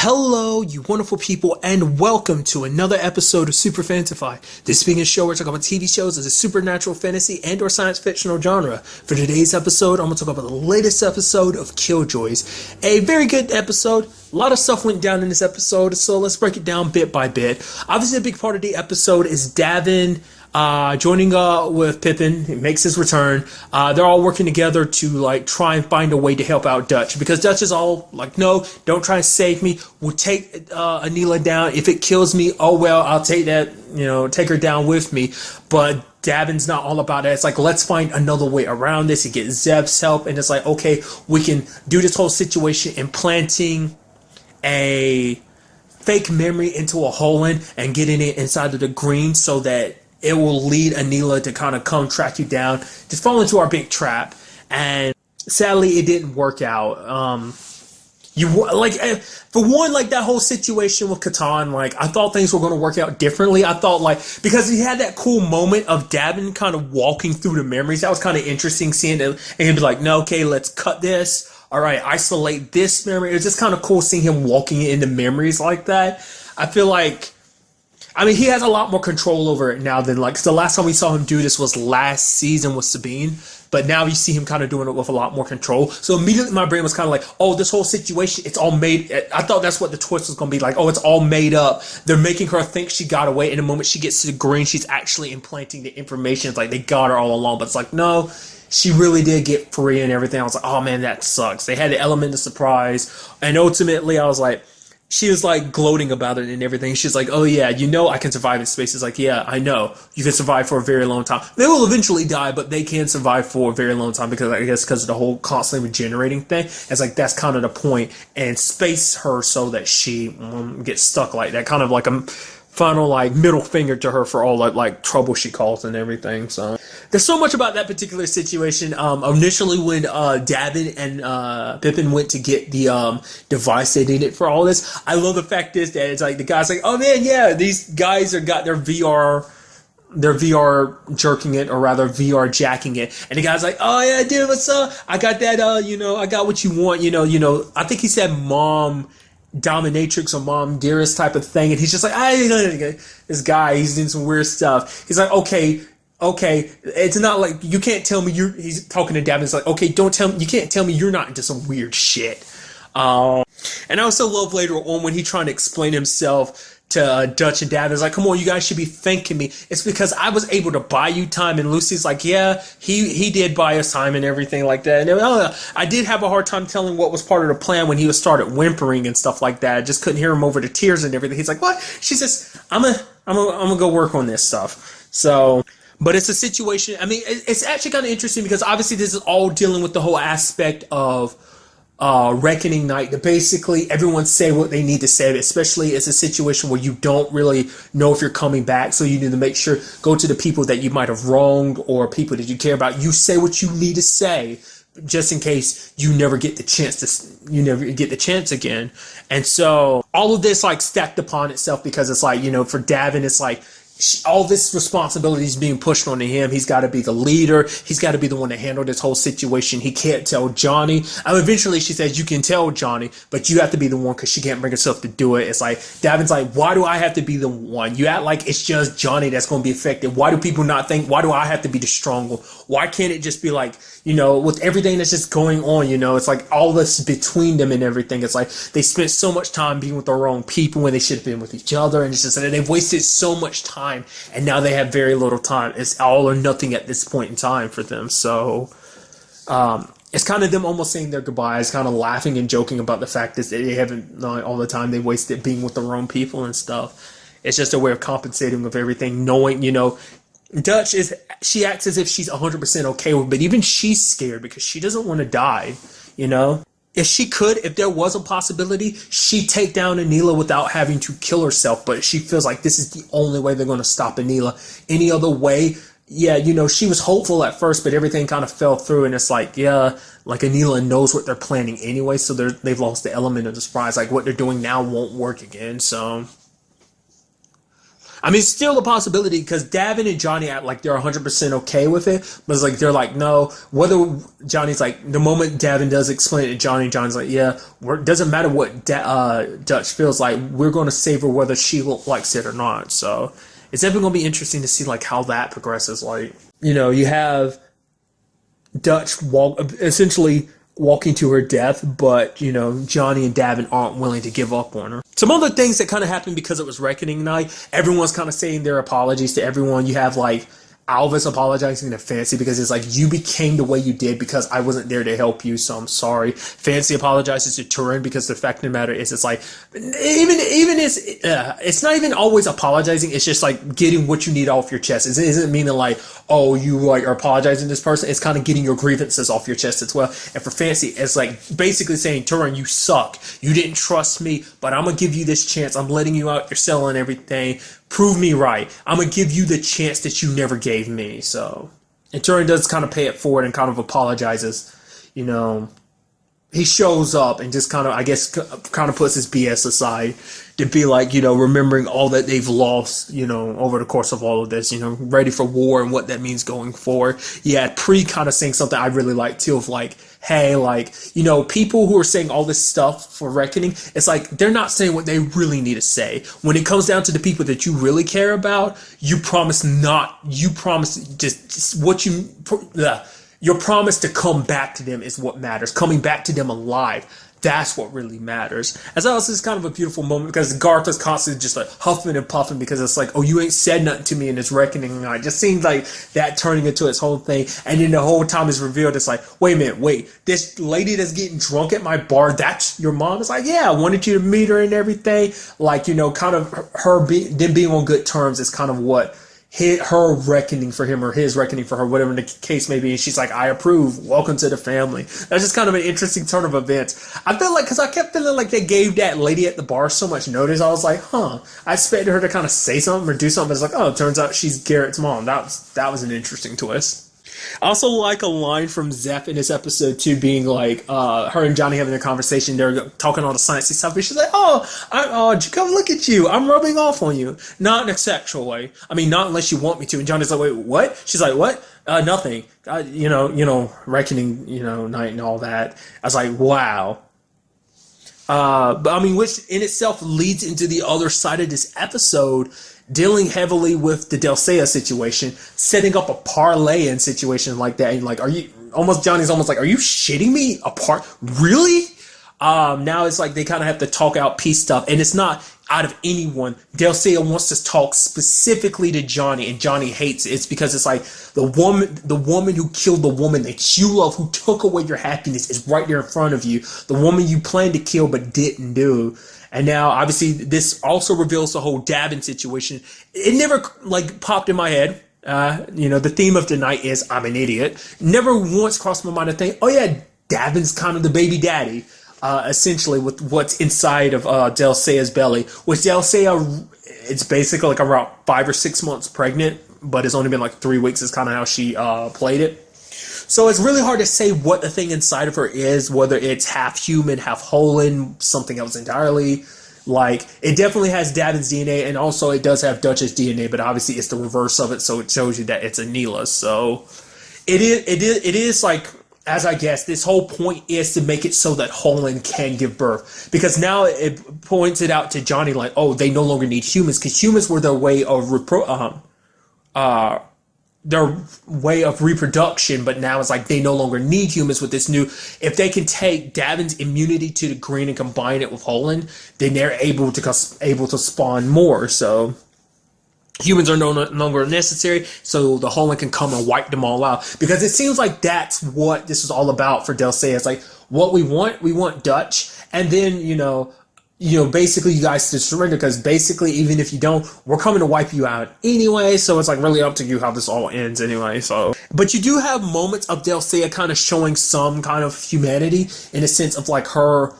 Hello, you wonderful people, and welcome to another episode of Super-Fanta-Fi. This being a show where I talk about TV shows as a supernatural fantasy and or science fictional genre. For today's episode, I'm going to talk about the latest episode of Killjoys. A very good episode. A lot of stuff went down in this episode, so let's break it down bit by bit. Obviously, a big part of the episode is Davin joining with Pippin. He makes his return. They're all working together to try and find a way to help out Dutch, because Dutch is all like, no, don't try and save me. We'll take Anila down. If it kills me, oh well, I'll take that, take her down with me. But Davin's not all about that. It's like, let's find another way around this. He gets Zeb's help, and it's like, okay, we can do this whole situation implanting a fake memory into a hole and getting it inside of the green so that it will lead Anila to kind of come track you down, just fall into our big trap. And sadly, it didn't work out. For one, that whole situation with Catan, I thought things were going to work out differently. I thought, because he had that cool moment of Davin kind of walking through the memories. That was kind of interesting, seeing it. And he'd be like, no, okay, let's cut this. All right, isolate this memory. It was just kind of cool seeing him walking into memories like that. I feel like, he has a lot more control over it now than cause the last time we saw him do this was last season with Sabine, but now you see him kind of doing it with a lot more control. So immediately my brain was kind of like, oh, this whole situation, it's all made. I thought that's what the twist was going to be like. Oh, it's all made up. They're making her think she got away. And the moment she gets to the green, she's actually implanting the information. It's like they got her all along, but it's like, no, she really did get free and everything. I was like, oh man, that sucks. They had the element of surprise. And ultimately I was like, she was gloating about it and everything. She's like, oh yeah, I can survive in space. It's like, yeah, I know. You can survive for a very long time. They will eventually die, but they can survive for a very long time because of the whole constantly regenerating thing. It's like, that's kind of the point. And space her so that she gets stuck like that. Kind of like a final middle finger to her for all trouble she caused and everything. So there's so much about that particular situation. Initially when Davin and Pippin went to get the device they needed for all this, I love the fact is that it's like the guy's like, oh man, yeah, these guys got their VR jerking it, or rather VR jacking it, and the guy's like, oh yeah, dude, what's up? I got that, I got what you want, I think he said mom dominatrix or mom dearest type of thing, and he's just like, this guy, he's doing some weird stuff. He's like, okay, it's not like you can't tell me he's talking to Davin. It's like, okay, you can't tell me you're not into some weird shit. And I also love later on when he trying to explain himself to Dutch and Davin. It's like, come on, you guys should be thanking me. It's because I was able to buy you time. And Lucy's like, yeah, he did buy us time and everything like that. And I did have a hard time telling what was part of the plan when he started whimpering and stuff like that. I just couldn't hear him over the tears and everything. He's like, what? She says, I'm gonna go work on this stuff. So, but it's a situation. It's actually kind of interesting because obviously this is all dealing with the whole aspect of Reckoning Night, that basically everyone say what they need to say, especially it's a situation where you don't really know if you're coming back, so you need to make sure, go to the people that you might have wronged or people that you care about. You say what you need to say just in case you never get the chance again. And so all of this stacked upon itself, because it's for Davin, it's all this responsibility is being pushed onto him. He's got to be the leader. He's got to be the one to handle this whole situation. He can't tell Johnny. Eventually she says, you can tell Johnny, but you have to be the one because she can't bring herself to do it. It's like, Davin's like, why do I have to be the one? You act like it's just Johnny that's going to be affected. Why do people not think, why do I have to be the strong one? Why can't it just be with everything that's just going on, it's like all this between them and everything. It's like they spent so much time being with the wrong people when they should have been with each other. And it's just that they've wasted so much time. And now they have very little time. It's all or nothing at this point in time for them. So it's kind of them almost saying their goodbyes, kind of laughing and joking about the fact that they haven't, all the time they wasted being with the wrong people and stuff. It's just a way of compensating with everything, knowing, Dutch she acts as if she's 100% okay with it, but even she's scared because she doesn't want to die, If she could, if there was a possibility, she'd take down Anila without having to kill herself. But she feels like this is the only way they're going to stop Anila. Any other way, yeah, she was hopeful at first, but everything kind of fell through. And it's like, yeah, Anila knows what they're planning anyway, so they've lost the element of the surprise. What they're doing now won't work again, so I mean, it's still a possibility because Davin and Johnny act like they're 100% okay with it, but it's like they're like, no. Whether Johnny's like, the moment Davin does explain it to Johnny, Johnny's like, yeah, doesn't matter what Dutch feels like, we're going to save her whether she likes it or not. So it's definitely going to be interesting to see like how that progresses. Like, you have Dutch essentially walking to her death, but Johnny and Davin aren't willing to give up on her. Some other things that kind of happened because it was Reckoning Night. Everyone's kind of saying their apologies to everyone. You have like Alvis apologizing to Fancy because it's like, you became the way you did because I wasn't there to help you, so I'm sorry. Fancy apologizes to Turin because the fact of the matter is, it's like, it's not even always apologizing. It's just like getting what you need off your chest. It isn't meaning like, oh, you like are apologizing to this person. It's kind of getting your grievances off your chest as well. And for Fancy, it's like basically saying, Turin, you suck. You didn't trust me, but I'm gonna give you this chance. I'm letting you out your cell and everything. Prove me right. I'm going to give you the chance that you never gave me. So, and Turin does kind of pay it forward and kind of apologizes. He shows up and just kind of, I guess, kind of puts his BS aside to be like, remembering all that they've lost, over the course of all of this, ready for war and what that means going forward. Yeah, Pre kind of saying something I really like too, of like, hey, like, people who are saying all this stuff for Reckoning, it's like, they're not saying what they really need to say. When it comes down to the people that you really care about, you promise just what your promise to come back to them is what matters. Coming back to them alive. That's what really matters. As well as it's kind of a beautiful moment because Garth is constantly just like huffing and puffing because it's like, oh, you ain't said nothing to me in this Reckoning Night. It just seems like that turning into its whole thing. And then the whole time is revealed, it's like, wait a minute, this lady that's getting drunk at my bar, that's your mom? It's like, yeah, I wanted you to meet her and everything. Like, kind of them being on good terms is kind of what her reckoning for him or his reckoning for her, whatever the case may be. And she's like, I approve. Welcome to the family. That's just kind of an interesting turn of events. I feel like, because I kept feeling like they gave that lady at the bar so much notice. I was like, I expected her to kind of say something or do something. It's like, oh, it turns out she's Garrett's mom. That was an interesting twist. I also like a line from Zeph in this episode too, being like, her and Johnny having a conversation. They're talking all the sciencey stuff, and she's like, come look at you. I'm rubbing off on you. Not in a sexual way. I mean, not unless you want me to. And Johnny's like, wait, what? She's like, what? Nothing. Reckoning, night and all that. I was like, wow. But I mean, which in itself leads into the other side of this episode, dealing heavily with the Delsea situation, setting up a parlay in situation like that. And like, Johnny's almost like, are you shitting me? Really? Now it's like they kind of have to talk out peace stuff, and it's not out of anyone. Delsea wants to talk specifically to Johnny, and Johnny hates it. It's because it's like the woman who killed the woman that you love, who took away your happiness, is right there in front of you. The woman you planned to kill but didn't do. And now, obviously, this also reveals the whole Davin situation. It never, popped in my head. The theme of the night is I'm an idiot. Never once crossed my mind to think, oh yeah, Davin's kind of the baby daddy, essentially, with what's inside of Delsea's belly. Which Delsea, it's basically like around 5 or 6 months pregnant, but it's only been 3 weeks is kind of how she played it. So it's really hard to say what the thing inside of her is, whether it's half human, half Holen, something else entirely. It definitely has Davin's DNA, and also it does have Dutch's DNA, but obviously it's the reverse of it, so it shows you that it's Anila. So it is as I guess, this whole point is to make it so that Holen can give birth. Because now it points it out to Johnny they no longer need humans, because humans were their way of reproduction, but now it's like they no longer need humans with this new. If they can take Davin's immunity to the green and combine it with Holen, then they're able to spawn more. So humans are no longer necessary, so the Holen can come and wipe them all out. Because it seems like that's what this is all about for Delsea. It's like, what we want Dutch, and then basically you guys to surrender, because basically even if you don't, we're coming to wipe you out anyway. So it's really up to you how this all ends anyway. So, but you do have moments of Delsea kind of showing some kind of humanity, in a sense of her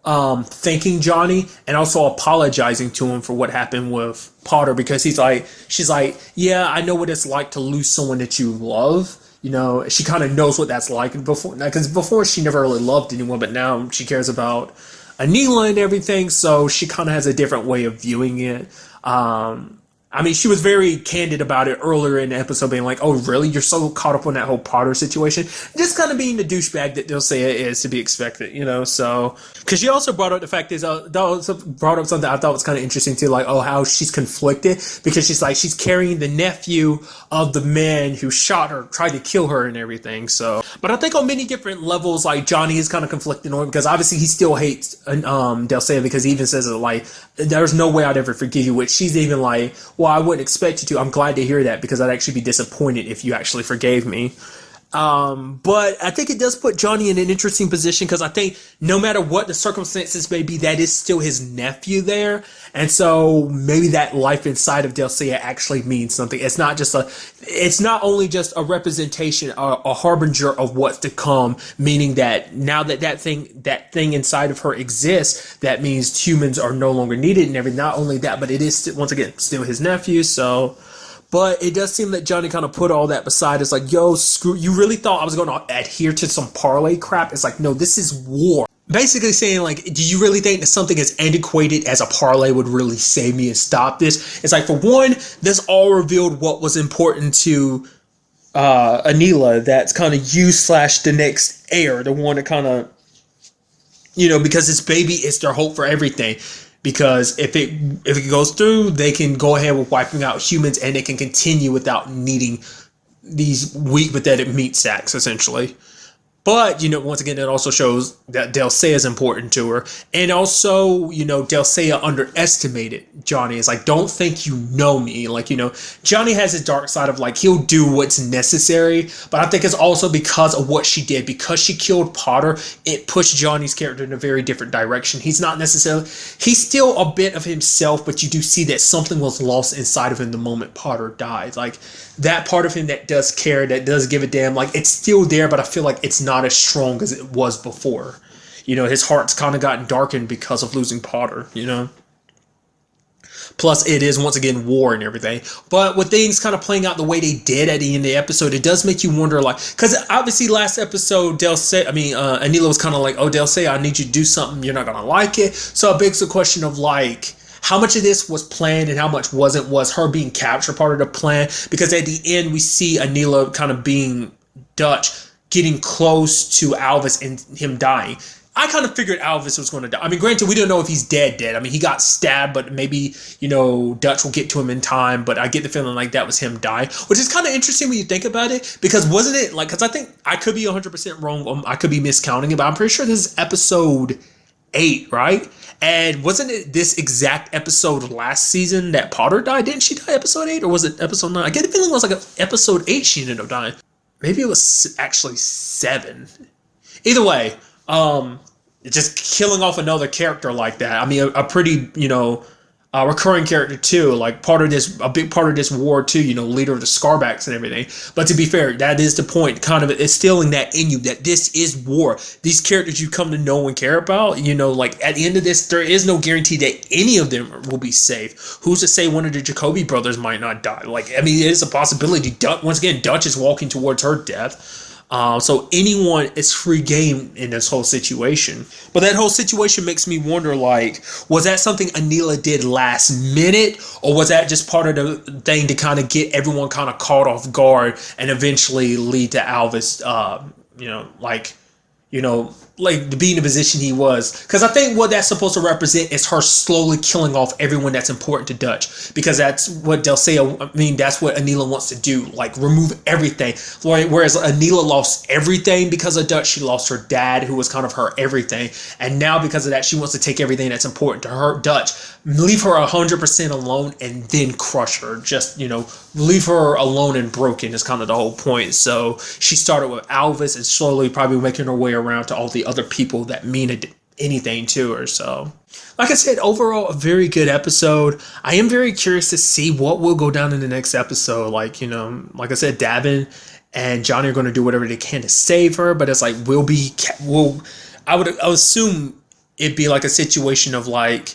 thanking Johnny and also apologizing to him for what happened with Potter, because she's like, yeah, I know what it's like to lose someone that you love. She kind of knows what that's like because before she never really loved anyone, but now she cares about Anila and everything, so she kind of has a different way of viewing it. I I mean, she was very candid about it earlier in the episode, being like, "Oh, really? You're so caught up on that whole Potter situation." Just kind of being the douchebag that they'll say it is to be expected, you know. So, because she also brought up the fact is, brought up something I thought was kind of interesting too, like, oh, how she's conflicted because she's like she's carrying the nephew of the man who shot her, tried to kill her, and everything. So, but I think on many different levels, like Johnny is kind of conflicted on it because obviously he still hates Delsea because he even says it like, "There's no way I'd ever forgive you," which she's even like, well, I wouldn't expect you to. I'm glad to hear that because I'd actually be disappointed if you actually forgave me. But I think it does put Johnny in an interesting position because I think no matter what the circumstances may be, that is still his nephew there. And so maybe that life inside of Delsea actually means something. It's not only just a representation, a harbinger of what's to come, meaning that now that thing inside of her exists, that means humans are no longer needed and everything. Not only that, but it is, once again, still his nephew. So, but it does seem that Johnny kind of put all that beside. It's like, yo, screw, you really thought I was going to adhere to some parlay crap? It's like, no, this is war. Basically saying, like, do you really think that something as antiquated as a parlay would really save me and stop this? It's like, for one, this all revealed what was important to Anila. That's kind of you / the next heir, the one that kind of, you know, because this baby is their hope for everything. Because if it goes through, they can go ahead with wiping out humans and they can continue without needing these weak pathetic meat sacks, essentially. But, you know, once again, it also shows that Delsea is important to her. And also, you know, Delsea underestimated Johnny. It's like, don't think you know me. Like, you know, Johnny has his dark side of, like, he'll do what's necessary. But I think it's also because of what she did. Because she killed Potter, it pushed Johnny's character in a very different direction. He's not necessarily... He's still a bit of himself, but you do see that something was lost inside of him the moment Potter died. Like, that part of him that does care, that does give a damn, like, it's still there, but I feel like it's not as strong as it was before. You know, his heart's kind of gotten darkened because of losing Potter, you know? Plus, it is, once again, war and everything. But with things kind of playing out the way they did at the end of the episode, it does make you wonder, like, because obviously last episode, Anila was kind of like, oh, Delsea, I need you to do something, you're not going to like it. So it begs the question of, like, how much of this was planned and how much wasn't? Was her being captured part of the plan? Because at the end, we see Anila kind of being Dutch, getting close to Alvis and him dying. I kind of figured Alvis was going to die. I mean, granted, we don't know if he's dead. I mean, he got stabbed, but maybe, you know, Dutch will get to him in time. But I get the feeling like that was him dying, which is kind of interesting when you think about it. Because wasn't it like, because I think I could be 100% wrong. I could be miscounting it, but I'm pretty sure this is episode 8, right? And wasn't it this exact episode last season that Potter died? Didn't she die episode 8 or was it episode 9? I get the feeling it was like episode 8 she ended up dying. Maybe it was actually 7. Either way, just killing off another character like that. I mean, a pretty, you know, recurring character too, like a big part of this war too, you know, leader of the Scarbacks and everything. But to be fair, that is the point, kind of instilling that in you, that this is war. These characters you come to know and care about, you know, like at the end of this, there is no guarantee that any of them will be safe. Who's to say one of the Jacoby brothers might not die? Like, I mean, it is a possibility. Once again, Dutch is walking towards her death. So anyone is free game in this whole situation. But that whole situation makes me wonder, like, was that something Anila did last minute? Or was that just part of the thing to kind of get everyone kind of caught off guard and eventually lead to Alvis, like to be in the position he was? Because I think what that's supposed to represent is her slowly killing off everyone that's important to Dutch. Because that's what that's what Anila wants to do, like remove everything. Whereas Anila lost everything because of Dutch. She lost her dad, who was kind of her everything. And now because of that, she wants to take everything that's important to her, Dutch, leave her 100% alone and then crush her. Just, you know, leave her alone and broken is kind of the whole point. So she started with Alvis and slowly probably making her way around to all the other people that mean anything to her. So, like I said, overall, a very good episode. I am very curious to see what will go down in the next episode. Like, you know, like I said, Davin and Johnny are going to do whatever they can to save her, but it's like, I would assume it'd be like a situation of like,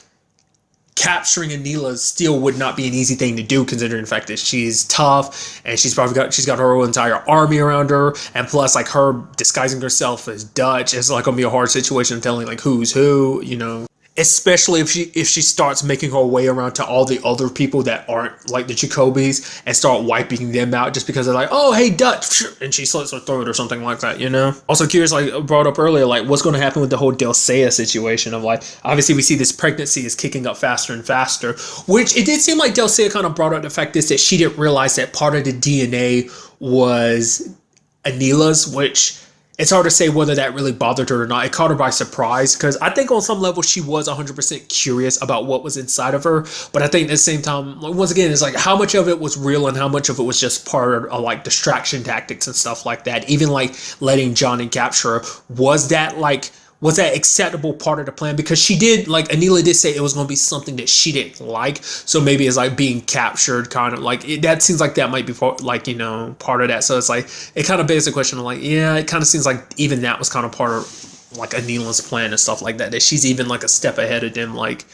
capturing Anila still would not be an easy thing to do, considering the fact that she's tough and she's got her whole entire army around her, and plus like her disguising herself as Dutch is like gonna be a hard situation of telling like who's who, you know. especially if she starts making her way around to all the other people that aren't like the Jacobys and start wiping them out just because they're like, oh hey Dutch, and she slits her throat or something like that, you know. Also curious, like I brought up earlier, like what's going to happen with the whole Dulcea situation of like, obviously we see this pregnancy is kicking up faster and faster, which it did seem like Dulcea kind of brought up the fact is that she didn't realize that part of the DNA was Anila's, which it's hard to say whether that really bothered her or not. It caught her by surprise because I think on some level she was 100% curious about what was inside of her. But I think at the same time, once again, it's like how much of it was real and how much of it was just part of like distraction tactics and stuff like that. Even like letting Johnny capture her. Was that acceptable part of the plan? Because she did, like Anila did say it was going to be something that she didn't like. So maybe it's like being captured kind of like, that seems like that might be like, you know, part of that. So it's like, it kind of begs the question of like, yeah, it kind of seems like even that was kind of part of like Anila's plan and stuff like that. That she's even like a step ahead of them, like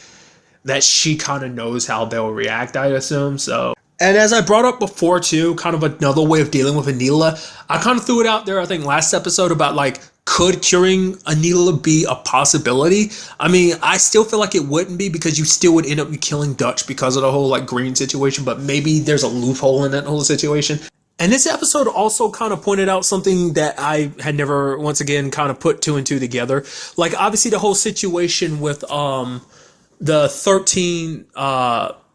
that she kind of knows how they'll react, I assume. So. And as I brought up before too, kind of another way of dealing with Anila, I kind of threw it out there, I think last episode about like, could curing Anila be a possibility? I mean, I still feel like it wouldn't be because you still would end up killing Dutch because of the whole like green situation, but maybe there's a loophole in that whole situation. And this episode also kind of pointed out something that I had never, once again, kind of put two and two together. Like obviously the whole situation with the 13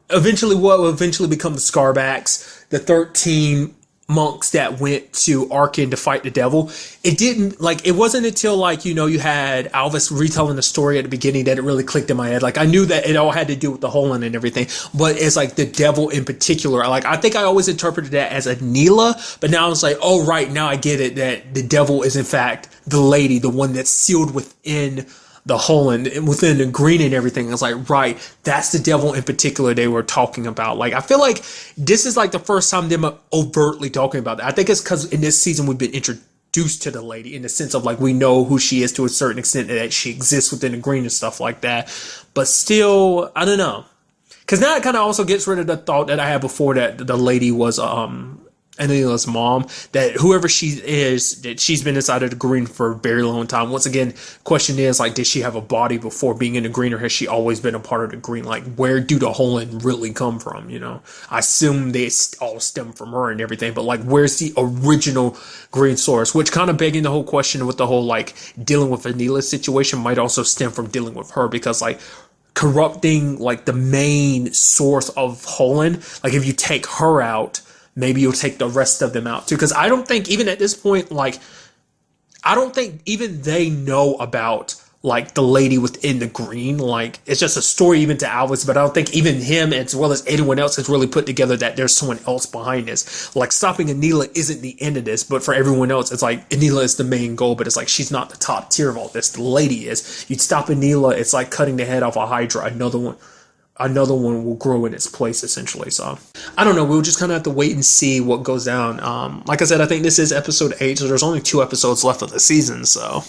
eventually what will eventually become the Scarbacks, the 13 monks that went to Arkin to fight the devil. It wasn't until like, you know, you had Alvis retelling the story at the beginning that it really clicked in my head. Like I knew that it all had to do with the Holland and everything, but it's like the devil in particular. Like I think I always interpreted that as Anila, but now it's like, oh right, now I get it, that the devil is in fact the lady, the one that's sealed within the Holland and within the green and everything. It's like, right, that's the devil in particular they were talking about. Like, I feel like this is like the first time them overtly talking about that. I think it's because in this season we've been introduced to the lady in the sense of like we know who she is to a certain extent, that she exists within the green and stuff like that. But still, I don't know. Because now it kind of also gets rid of the thought that I had before that the lady was Anila's mom, that whoever she is, that she's been inside of the green for a very long time. Once again, question is like, did she have a body before being in the green, or has she always been a part of the green? Like, where do the Holland really come from? You know, I assume they all stem from her and everything, but like, where's the original green source? Which kind of begging the whole question with the whole like dealing with Anila's situation might also stem from dealing with her, because like corrupting like the main source of Holland, like if you take her out, maybe you'll take the rest of them out too. Because I don't think even at this point, like, I don't think even they know about like the lady within the green. Like, it's just a story even to Alvis, but I don't think even him as well as anyone else has really put together that there's someone else behind this. Like, stopping Anila isn't the end of this, but for everyone else, it's like Anila is the main goal, but it's like she's not the top tier of all this. The lady is. You'd stop Anila, it's like cutting the head off a Hydra. Another one will grow in its place, essentially. So I don't know, we'll just kind of have to wait and see what goes down. Like I said, I think this is episode 8, so there's only 2 episodes left of the season, so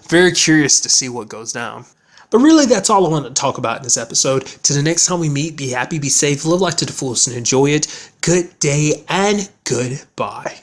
very curious to see what goes down. But really, that's all I wanted to talk about in this episode. Till the next time we meet, be happy, be safe, live life to the fullest, and enjoy it. Good day and goodbye.